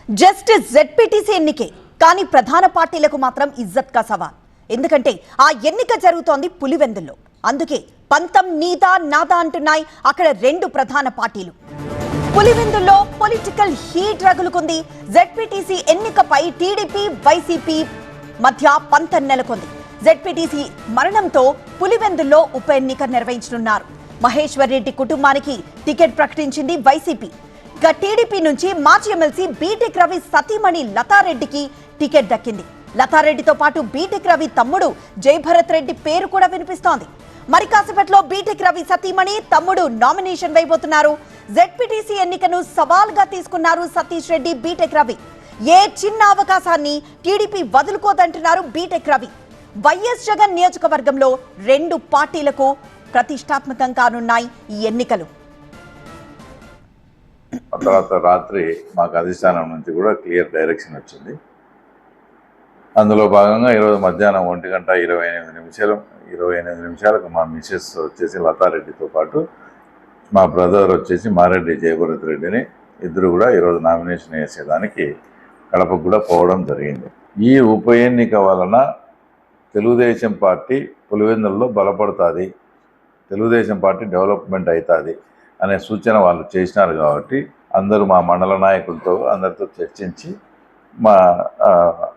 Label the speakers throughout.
Speaker 1: Justice ZPTC ఎన్నికే కానీ ప్రధాన పార్టీలకు మాత్రం ఇజ్జత్ కా సవాల్. ఎందుకంటే ఆ ఎన్నిక జరుగుతోంది పులివెందుల్లో. అందుకే పంతం నీదా నాదా అంటున్నాయి అక్కడ రెండు ప్రధాన పార్టీలు. పులివెందుల్లో పొలిటికల్ హీట్ రగులుకుంది. జెడ్పీటీసీ ఎన్నికపై టీడీపీ వైసీపీ మధ్య పంతం నెలకొంది. జెడ్పీటీసీ మరణంతో పులివెందుల్లో ఉప ఎన్నిక నిర్వహించనున్నారు. మహేశ్వర్ రెడ్డి కుటుంబానికి టికెట్ ప్రకటించింది వైసీపీ. ఇక టీడీపీ నుంచి మాజీ ఎమ్మెల్సీ బీటెక్ రవి సతీమణి లతారెడ్డికి టికెట్ దక్కింది. లతారెడ్డితో పాటు బీటెక్ రవి తమ్ముడు జయభరత్ రెడ్డి పేరు కూడా వినిపిస్తోంది. మరి కాసేపట్లో బీటెక్ రవి సతీమణి తమ్ముడు నామినేషన్ వేయబోతున్నారు. జెడ్పీటీసీ ఎన్నికను సవాల్గా తీసుకున్నారు సతీష్ రెడ్డి, బీటెక్ రవి. ఏ చిన్న అవకాశాన్ని టీడీపీ వదులుకోదంటున్నారు బీటెక్ రవి. వైఎస్ జగన్ నియోజకవర్గంలో రెండు పార్టీలకు ప్రతిష్టాత్మకం కానున్నాయి ఈ ఎన్నికలు.
Speaker 2: తర్వాత రాత్రి మాకు అధిష్టానం నుంచి కూడా క్లియర్ డైరెక్షన్ వచ్చింది. అందులో భాగంగా ఈరోజు మధ్యాహ్నం 1:28 నిమిషాలకు మా మిసెస్ వచ్చేసి లతారెడ్డితో పాటు మా బ్రదర్ వచ్చేసి మారెడ్డి జయభరత్ రెడ్డిని ఇద్దరు కూడా ఈరోజు నామినేషన్ వేసేదానికి కడపకు కూడా పోవడం జరిగింది. ఈ ఉప ఎన్నిక వలన తెలుగుదేశం పార్టీ పులివెందుల్లో బలపడుతుంది, తెలుగుదేశం పార్టీ డెవలప్మెంట్ అవుతుంది అనే సూచన వాళ్ళు చేసినారు. కాబట్టి అందరూ మా మండల నాయకులతో అందరితో చర్చించి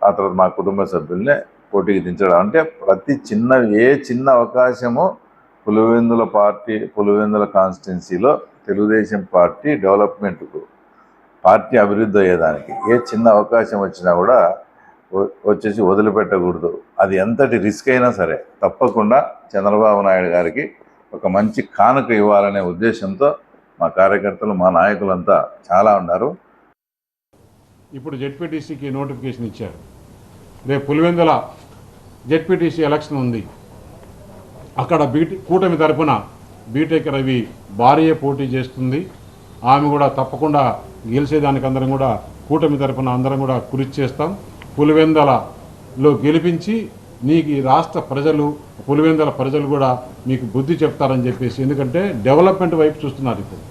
Speaker 2: ఆ తర్వాత మా కుటుంబ సభ్యుల్ని పోటీకి దించడం. అంటే ఏ చిన్న అవకాశము పులివెందుల కాన్స్టిట్యున్సీలో తెలుగుదేశం పార్టీ డెవలప్మెంట్కు, పార్టీ అభివృద్ధి అయ్యేదానికి ఏ చిన్న అవకాశం వచ్చినా కూడా వచ్చేసి వదిలిపెట్టకూడదు. అది ఎంతటి రిస్క్ అయినా సరే తప్పకుండా చంద్రబాబు నాయుడు గారికి ఒక మంచి కానుక ఇవ్వాలనే ఉద్దేశంతో మా కార్యకర్తలు, మా నాయకులంతా చాలా ఉన్నారు.
Speaker 3: ఇప్పుడు జెడ్పీటీసీకి నోటిఫికేషన్ ఇచ్చారు. రేపు పులివెందుల జెడ్పీటీసీ ఎలక్షన్ ఉంది. అక్కడ కూటమి తరఫున బీటెక్ రవి భార్య పోటీ చేస్తుంది. ఆమె కూడా తప్పకుండా గెలిచేదానికి అందరం కూడా కూటమి తరఫున అందరం కూడా కృషి చేస్తాం. పులివెందులలో గెలిపించి నీకు ఈ రాష్ట్ర ప్రజలు, పులివెందుల ప్రజలు కూడా మీకు బుద్ధి చెప్తారని చెప్పేసి, ఎందుకంటే డెవలప్మెంట్ వైపు చూస్తున్నారు ఇప్పుడు.